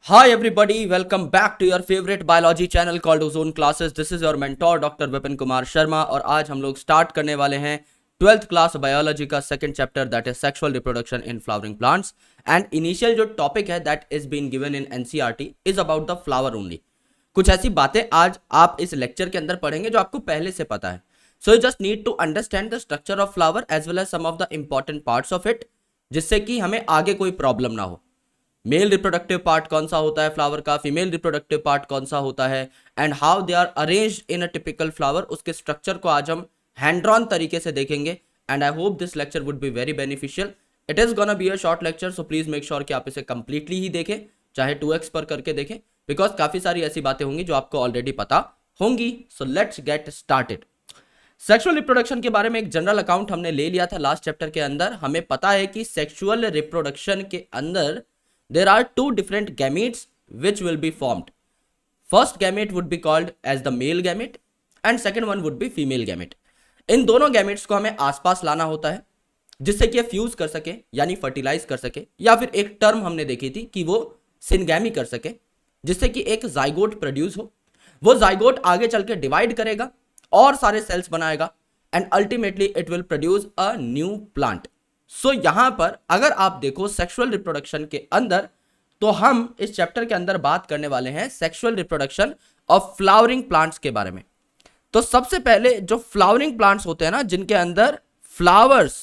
Hi everybody, welcome back to your favorite biology channel called Ozone Classes. This is your mentor Dr. Vipin Kumar Sharma और आज हम लोग start करने वाले हैं 12th क्लास बायोलॉजी का second chapter that is sexual reproduction in flowering plants and initial जो topic है that is been given in NCERT is about the flower only. कुछ ऐसी बातें आज आप इस लेक्चर के अंदर पढ़ेंगे जो आपको पहले से पता है। So you just need to understand the structure of flower as well as some of the important parts of it, जिससे कि हमें आगे कोई प्रॉब्लम ना हो। मेल रिप्रोडक्टिव पार्ट कौन सा होता है फ्लावर का, फीमेल रिप्रोडक्टिव पार्ट कौन सा होता है and how they are arranged in a typical flower, उसके स्ट्रक्चर को आज हम हैंड ड्रॉन तरीके से देखेंगे and I hope this lecture would be very beneficial. It is gonna be a short lecture, so please make sure कि आप इसे कंप्लीटली ही देखें, चाहे 2x पर करके देखें, बिकॉज काफी सारी ऐसी बातें होंगी जो आपको ऑलरेडी पता होंगी। So let's get started. Sexual reproduction के बारे में एक जनरल अकाउंट हमने ले लिया था लास्ट चैप्टर के अंदर। हमें पता है कि सेक्सुअल रिप्रोडक्शन के अंदर there are two different gametes which will be formed. First gamete would be called as the male gamete and second one would be female gamete. इन दोनों gametes को हमें आसपास लाना होता है जिससे कि फ्यूज कर सके यानी फर्टिलाइज कर सके, या फिर एक टर्म हमने देखी थी कि वो सिनगैमी कर सके जिससे कि एक जाइगोट प्रोड्यूस हो। वो जाइगोट आगे चल के डिवाइड करेगा और सारे सेल्स बनाएगा and ultimately it will produce a new plant. So यहां पर अगर आप देखो सेक्सुअल रिप्रोडक्शन के अंदर, तो हम इस चैप्टर के अंदर बात करने वाले हैं sexual reproduction of flowering plants के बारे में। तो सबसे पहले जो फ्लावरिंग प्लांट्स होते हैं ना, जिनके अंदर फ्लावर्स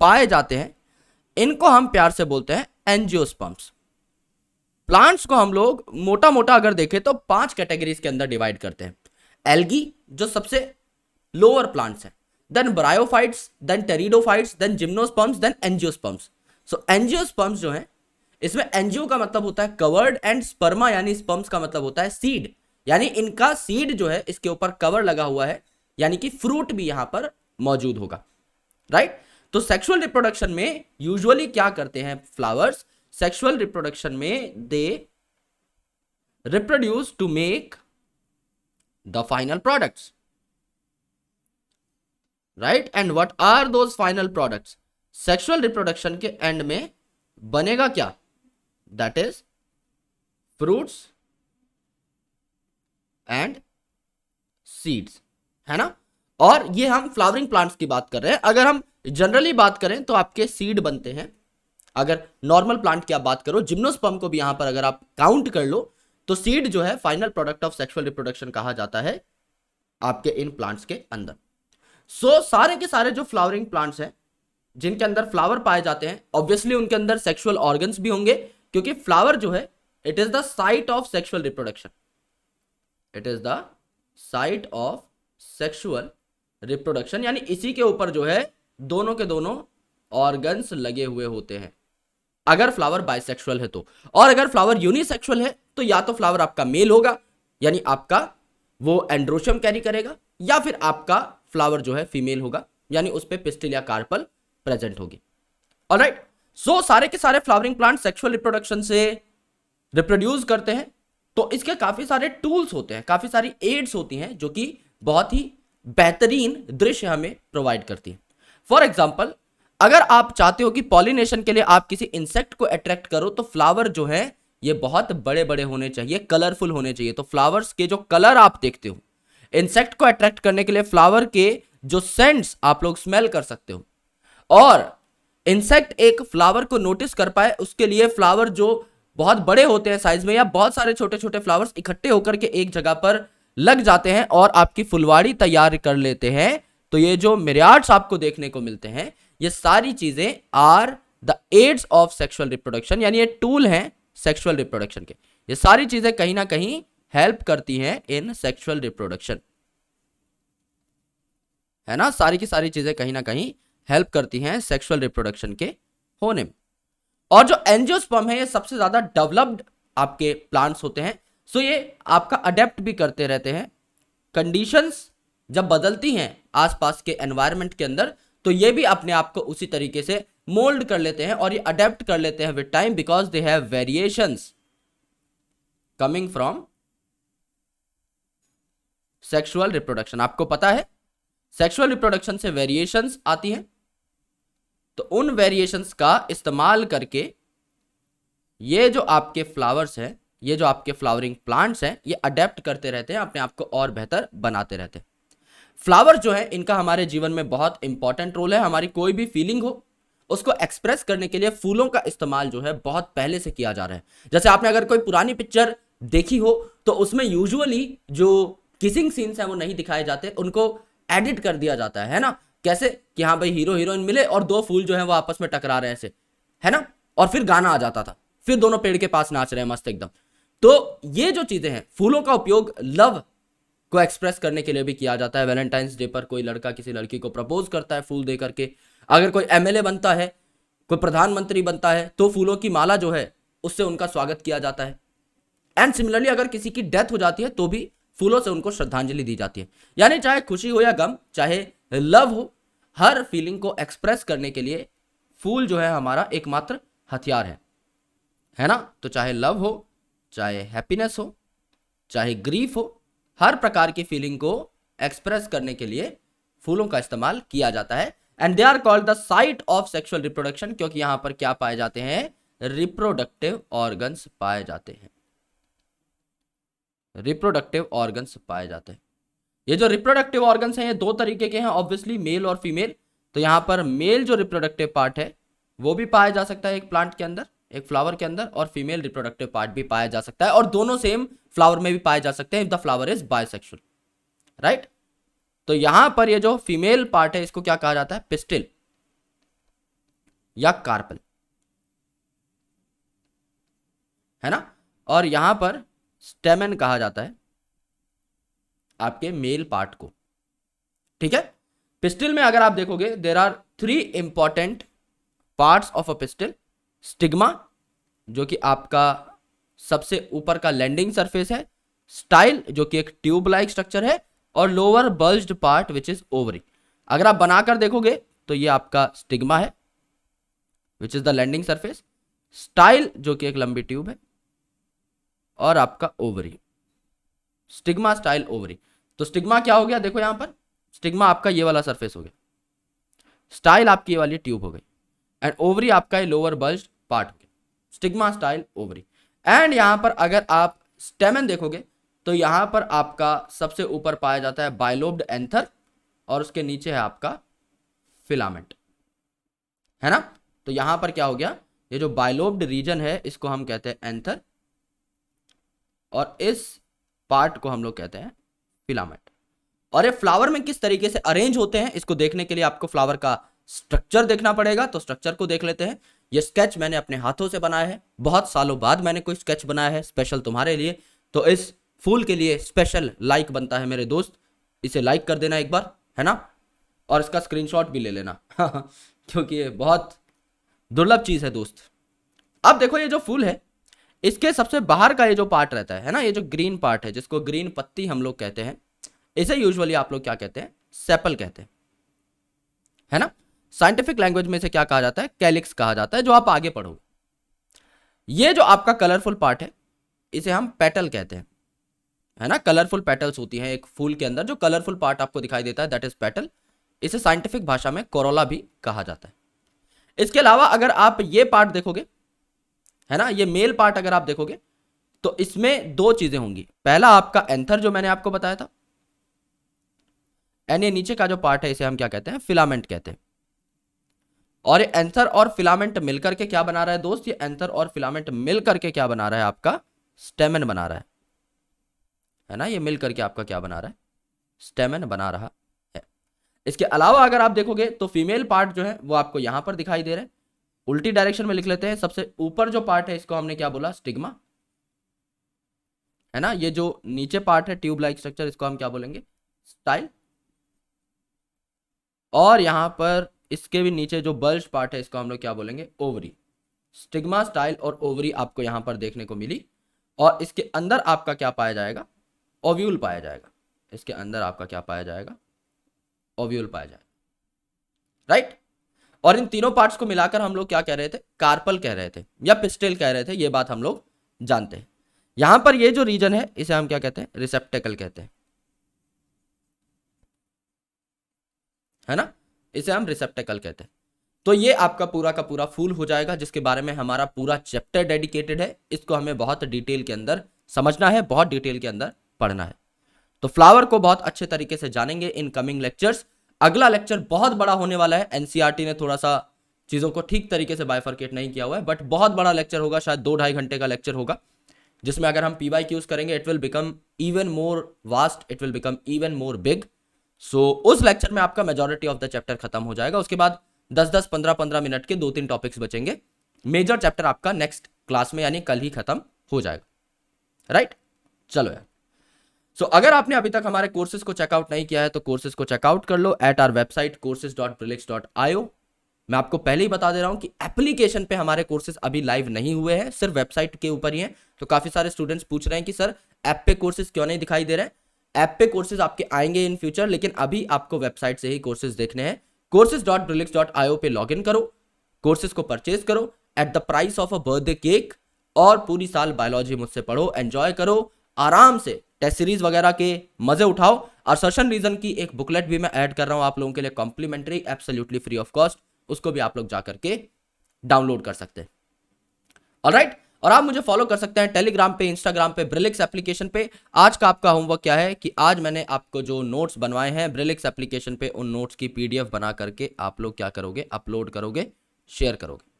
पाए जाते हैं, इनको हम प्यार से बोलते हैं एंजियोस्पर्म्स। प्लांट्स को हम लोग मोटा मोटा अगर देखें तो 5 कैटेगरीज के अंदर डिवाइड करते हैं। एल्गी जो सबसे लोअर प्लांट्स है, then bryophytes, then pteridophytes, then gymnosperms, then angiosperms. So angiosperms जो है, इसमें एंजियो का मतलब होता है कवर्ड एंड स्पर्मा यानी स्पर्म्स का मतलब होता है सीड, यानी इनका सीड जो है इसके ऊपर कवर लगा हुआ है, यानी कि फ्रूट भी यहां पर मौजूद होगा, राइट। तो सेक्सुअल रिप्रोडक्शन में यूजुअली क्या करते हैं फ्लावर्स, सेक्सुअल रिप्रोडक्शन में they reproduce to make the final products, right. And what are those final products, sexual reproduction के एंड में बनेगा क्या, that is fruits and seeds, है ना। और ये हम फ्लावरिंग प्लांट्स की बात कर रहे हैं। अगर हम जनरली बात करें तो आपके सीड बनते हैं। अगर नॉर्मल प्लांट की आप बात करो, जिम्नोस्पर्म को भी यहां पर अगर आप काउंट कर लो, तो सीड जो है final product of sexual reproduction कहा जाता है आपके इन प्लांट्स के अंदर। सो सारे के सारे जो फ्लावरिंग प्लांट्स हैं जिनके अंदर फ्लावर पाए जाते हैं, ऑब्वियसली उनके अंदर सेक्सुअल ऑर्गन्स भी होंगे, क्योंकि फ्लावर जो है it is the site of sexual reproduction, it is the site of sexual reproduction, यानी इसी के ऊपर जो है दोनों के दोनों ऑर्गन्स लगे हुए होते हैं अगर फ्लावर बाइसेक्सुअल है तो। और अगर फ्लावर यूनिसेक्सुअल है तो या तो फ्लावर आपका मेल होगा यानी आपका वो एंड्रोशियम कैरी करेगा, या फिर आपका फ्लावर जो है फीमेल होगा यानी उस पे पिस्टिल या कार्पल प्रेजेंट होगी। ऑलराइट, सो सारे के सारे फ्लावरिंग प्लांट सेक्सुअल रिप्रोडक्शन से रिप्रोड्यूस करते हैं। तो इसके काफी सारे टूल्स होते हैं, काफी सारी एड्स होती हैं जो कि बहुत ही बेहतरीन दृश्य हमें प्रोवाइड करती है। फॉर एग्जाम्पल, अगर आप चाहते हो कि पॉलिनेशन के लिए आप किसी इंसेक्ट को अट्रैक्ट करो, तो फ्लावर जो है ये बहुत बड़े बड़े होने चाहिए, कलरफुल होने चाहिए। तो फ्लावर्स के जो कलर आप देखते हो, इंसेक्ट को अट्रैक्ट करने के लिए फ्लावर के जो सेंट्स आप लोग स्मेल कर सकते हो, और इंसेक्ट एक फ्लावर को नोटिस कर पाए उसके लिए फ्लावर जो बहुत बड़े होते हैं साइज में, या बहुत सारे छोटे छोटे फ्लावर्स इकट्ठे होकर के एक जगह पर लग जाते हैं और आपकी फुलवाड़ी तैयार कर लेते हैं। तो ये जो मिरियाड्स आपको देखने को मिलते हैं, ये सारी चीजें are the aids of sexual reproduction, यानी ये टूल हैं सेक्सुअल रिप्रोडक्शन के। ये सारी चीजें कहीं ना कहीं हेल्प करती हैं इन सेक्सुअल रिप्रोडक्शन, है ना। सारी की सारी चीजें कहीं ना कहीं हेल्प करती हैं सेक्सुअल रिप्रोडक्शन के होने में। और जो एंजियोस्पर्म है ये सबसे ज्यादा डेवलप्ड आपके प्लांट्स होते हैं। सो ये आपका अडेप्ट भी करते रहते हैं, कंडीशंस जब बदलती हैं आसपास के एनवायरनमेंट के अंदर, तो ये भी अपने आप को उसी तरीके से मोल्ड कर लेते हैं और ये अडेप्ट कर लेते हैं with time, because they have variations coming from sexual reproduction. आपको पता है सेक्सुअल रिप्रोडक्शन से वेरिएशंस आती हैं, तो उन वेरिएशंस का इस्तेमाल करके ये जो आपके फ्लावर्स हैं ये जो आपके फ्लावरिंग प्लांट्स हैं ये अडेप्ट करते रहते हैं, अपने आप को और बेहतर बनाते रहते हैं। फ्लावर जो है इनका हमारे जीवन में बहुत इंपॉर्टेंट रोल है। हमारी कोई भी फीलिंग हो उसको एक्सप्रेस करने के लिए फूलों का इस्तेमाल जो है बहुत पहले से किया जा रहा है। जैसे आपने अगर कोई पुरानी पिक्चर देखी हो तो उसमें यूजुअली जो किसिंग सीन्स हैं वो नहीं दिखाए जाते, उनको एडिट कर दिया जाता है ना। कैसे कि हाँ भाई हीरो हीरोइन मिले और दो फूल जो है वो आपस में टकरा रहे हैं ऐसे, है ना, और फिर गाना आ जाता था, फिर दोनों पेड़ के पास नाच रहे हैं मस्त एकदम। तो ये जो चीजें हैं, फूलों का उपयोग लव को एक्सप्रेस करने के लिए भी किया जाता है। वैलेंटाइंस डे पर कोई लड़का किसी लड़की को प्रपोज करता है फूल दे करके। अगर कोई एमएलए बनता है, कोई प्रधानमंत्री बनता है, तो फूलों की माला जो है उससे उनका स्वागत किया जाता है। एंड सिमिलरली अगर किसी की डेथ हो जाती है तो भी फूलों से उनको श्रद्धांजलि दी जाती है। यानी चाहे खुशी हो या गम, चाहे लव हो, हर फीलिंग को एक्सप्रेस करने के लिए फूल जो है हमारा एकमात्र हथियार है ना। तो चाहे लव हो, चाहे हैप्पीनेस हो, चाहे ग्रीफ हो, हर प्रकार की फीलिंग को एक्सप्रेस करने के लिए फूलों का इस्तेमाल किया जाता है। And they are called the site of sexual reproduction, क्योंकि यहां पर क्या पाए जाते हैं, रिप्रोडक्टिव ऑर्गन्स पाए जाते हैं। रिप्रोडक्टिव ऑर्गन्स पाए जाते हैं। ये जो रिप्रोडक्टिव ऑर्गन्स हैं ये दो तरीके के हैं, ऑब्वियसली मेल और फीमेल। तो यहां पर मेल जो रिप्रोडक्टिव पार्ट है वो भी पाया जा सकता है एक प्लांट के अंदर, एक फ्लावर के अंदर, और फीमेल रिप्रोडक्टिव पार्ट भी पाया जा सकता है, और दोनों सेम फ्लावर में भी पाए जा सकते हैं if the flower is bisexual, right. तो यहां पर ये जो फीमेल पार्ट है इसको क्या कहा जाता है, पिस्टिल या कार्पल, है ना। और यहां पर स्टेमेन कहा जाता है आपके मेल पार्ट को, ठीक है। पिस्टिल में अगर आप देखोगे there are 3 important parts of a pistil. Stigma जो कि आपका सबसे ऊपर का लैंडिंग सरफेस है, स्टाइल जो कि एक ट्यूब लाइक स्ट्रक्चर है, और lower bulged part which is ovary. अगर आप बनाकर देखोगे तो ये आपका स्टिग्मा है which is the landing surface, style जो कि एक लंबी ट्यूब है, और आपका ओवरी, स्टिग्मा स्टाइल ओवरी। तो स्टिग्मा क्या हो गया, देखो यहां पर स्टिग्मा आपका ये वाला सरफेस हो गया, स्टाइल आपकी ये वाली ट्यूब हो गई, एंड ओवरी आपका ये लोअर बल्ज्ड पार्ट हो गया, स्टिग्मा स्टाइल ओवरी। एंड यहां पर अगर आप स्टेमन देखोगे तो यहां पर आपका सबसे ऊपर पाया जाता है बायलोब्ड एंथर, और उसके नीचे है आपका फिलामेंट, है ना। तो यहां पर क्या हो गया, ये जो बायलोब्ड रीजन है इसको हम कहते हैं एंथर, और इस पार्ट को हम लोग कहते हैं फिलामेंट। और ये फ्लावर में किस तरीके से अरेंज होते हैं इसको देखने के लिए आपको फ्लावर का स्ट्रक्चर देखना पड़ेगा। तो स्ट्रक्चर को देख लेते हैं। ये स्केच मैंने अपने हाथों से बनाया है, बहुत सालों बाद मैंने कोई स्केच बनाया है स्पेशल तुम्हारे लिए। तो इस फूल के लिए स्पेशल लाइक बनता है मेरे दोस्त, इसे लाइक कर देना एक बार, है ना, और इसका स्क्रीनशॉट भी ले लेना क्योंकि ये बहुत दुर्लभ चीज है दोस्त। अब देखो ये जो फूल है इसके सबसे बाहर का ये जो पार्ट रहता है ना, ये जो ग्रीन पार्ट है जिसको ग्रीन पत्ती हम लोग कहते हैं, इसे यूजुअली आप लोग क्या कहते हैं, सेपल कहते हैं, है ना। साइंटिफिक लैंग्वेज में इसे क्या कहा जाता है, कैलिक्स कहा जाता है, जो आप आगे पढ़ोगे। ये जो आपका कलरफुल पार्ट है इसे हम पेटल कहते हैं, है ना। कलरफुल पेटल्स होती हैं एक फूल के अंदर, जो कलरफुल पार्ट आपको दिखाई देता है दैट इज पेटल। इसे साइंटिफिक भाषा में कोरोला भी कहा जाता है। इसके अलावा अगर आप ये पार्ट देखोगे, है ना, ये मेल पार्ट अगर आप देखोगे तो इसमें दो चीजें होंगी। पहला आपका एंथर जो मैंने आपको बताया था, एंड ये नीचे का जो पार्ट है इसे हम क्या कहते हैं, फिलामेंट कहते हैं। और ये एंथर और फिलामेंट मिलकर के क्या बना रहा है दोस्त, ये एंथर और फिलामेंट मिलकर के क्या बना रहा है, आपका स्टेमन बना रहा है ना। ये मिलकर के आपका क्या बना रहा है, स्टेमन बना रहा है। इसके अलावा अगर आप देखोगे तो फीमेल पार्ट जो है वो आपको यहां पर दिखाई दे रहा है। उल्टी डायरेक्शन में लिख लेते हैं। सबसे ऊपर जो पार्ट है इसको हमने क्या बोला, स्टिग्मा, है ना। ये जो नीचे पार्ट है ट्यूब लाइक स्ट्रक्चर इसको हम क्या बोलेंगे, स्टाइल। और यहां पर इसके भी नीचे जो बल्ज पार्ट है इसको हम लोग क्या बोलेंगे, ओवरी। स्टिग्मा, स्टाइल और ओवरी आपको यहां पर देखने को मिली। और इसके अंदर आपका क्या पाया जाएगा, ओव्यूल पाया जाएगा। इसके अंदर आपका क्या पाया जाएगा, ओव्यूल पाया जाएगा, राइट। और इन तीनों पार्ट्स को मिलाकर हम लोग क्या कह रहे थे, कार्पल कह रहे थे या पिस्टिल कह रहे थे, ये बात हम लोग जानते हैं। यहां पर ये जो रीजन है इसे हम क्या कहते हैं, रिसेप्टेकल कहते हैं, है ना। इसे हम रिसेप्टेकल कहते हैं। तो ये आपका पूरा का पूरा फूल हो जाएगा, जिसके बारे में हमारा पूरा चैप्टर डेडिकेटेड है। इसको हमें बहुत डिटेल के अंदर समझना है, बहुत डिटेल के अंदर पढ़ना है। तो फ्लावर को बहुत अच्छे तरीके से जानेंगे इन कमिंग लेक्चर्स। अगला लेक्चर बहुत बड़ा होने वाला है। एनसीईआरटी ने थोड़ा सा चीजों को ठीक तरीके से बाइफरकेट नहीं किया हुआ है, बट बहुत बड़ा लेक्चर होगा, शायद 2-2.5 घंटे का लेक्चर होगा, जिसमें अगर हम पीवाईक्यूज करेंगे it will become even more vast, it will become even more big. So उस लेक्चर में आपका मेजॉरिटी ऑफ द चैप्टर खत्म हो जाएगा। उसके बाद 10-10, 15-15 मिनट के 2-3 टॉपिक्स बचेंगे। मेजर चैप्टर आपका नेक्स्ट क्लास में यानी कल ही खत्म हो जाएगा। राइट, चलो यार। सो अगर आपने अभी तक हमारे कोर्सेज को चेकआउट नहीं किया है तो कोर्सेज को चेकआउट कर लो एट आवर वेबसाइट courses.brillix.io। मैं आपको पहले ही बता दे रहा हूं कि एप्लीकेशन पे हमारे कोर्सेज अभी लाइव नहीं हुए हैं, सिर्फ वेबसाइट के ऊपर ही हैं। तो काफी सारे स्टूडेंट्स पूछ रहे हैं कि सर ऐप पे कोर्सेज क्यों नहीं दिखाई दे रहे हैं। ऐप पे कोर्सेज आपके आएंगे इन फ्यूचर, लेकिन अभी आपको वेबसाइट से ही कोर्सेज देखने हैं। courses.brillix.io पे लॉग इन करो, कोर्सेज को परचेज करो at the price of a birthday cake, और पूरी साल बायोलॉजी मुझसे पढ़ो, एंजॉय करो, आराम से टेस्ट सीरीज वगैरह के मजे उठाओ। और सर्शन रीजन की एक बुकलेट भी मैं ऐड कर रहा हूं आप लोगों के लिए, complimentary, absolutely free of cost. उसको भी आप लोग जाकर के डाउनलोड कर सकते हैं। ऑलराइट, और आप मुझे फॉलो कर सकते हैं टेलीग्राम पे, इंस्टाग्राम पे, ब्रिलिक्स एप्लीकेशन पे। आज का आपका होमवर्क क्या है कि आज मैंने आपको जो नोट्स बनवाए हैं ब्रिलिक्स एप्लीकेशन पे, उन नोट्स की पीडीएफ बना करके आप लोग क्या करोगे, अपलोड करोगे, शेयर करोगे।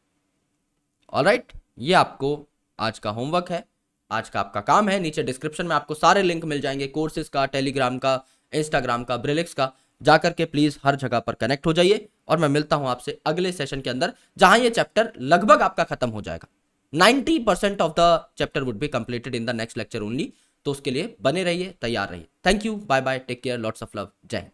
ऑलराइट, ये आपको आज का होमवर्क है, आज का आपका काम है। नीचे डिस्क्रिप्शन में आपको सारे लिंक मिल जाएंगे, कोर्सेज का, टेलीग्राम का, इंस्टाग्राम का, ब्रिलिक्स का। जाकर के प्लीज हर जगह पर कनेक्ट हो जाइए, और मैं मिलता हूं आपसे अगले सेशन के अंदर, जहां ये चैप्टर लगभग आपका खत्म हो जाएगा। 90% of the chapter would be completed in the next lecture only. तो उसके लिए बने रहिए, तैयार रहिए। Thank you, bye bye, take care, lots of love, जय हिंद।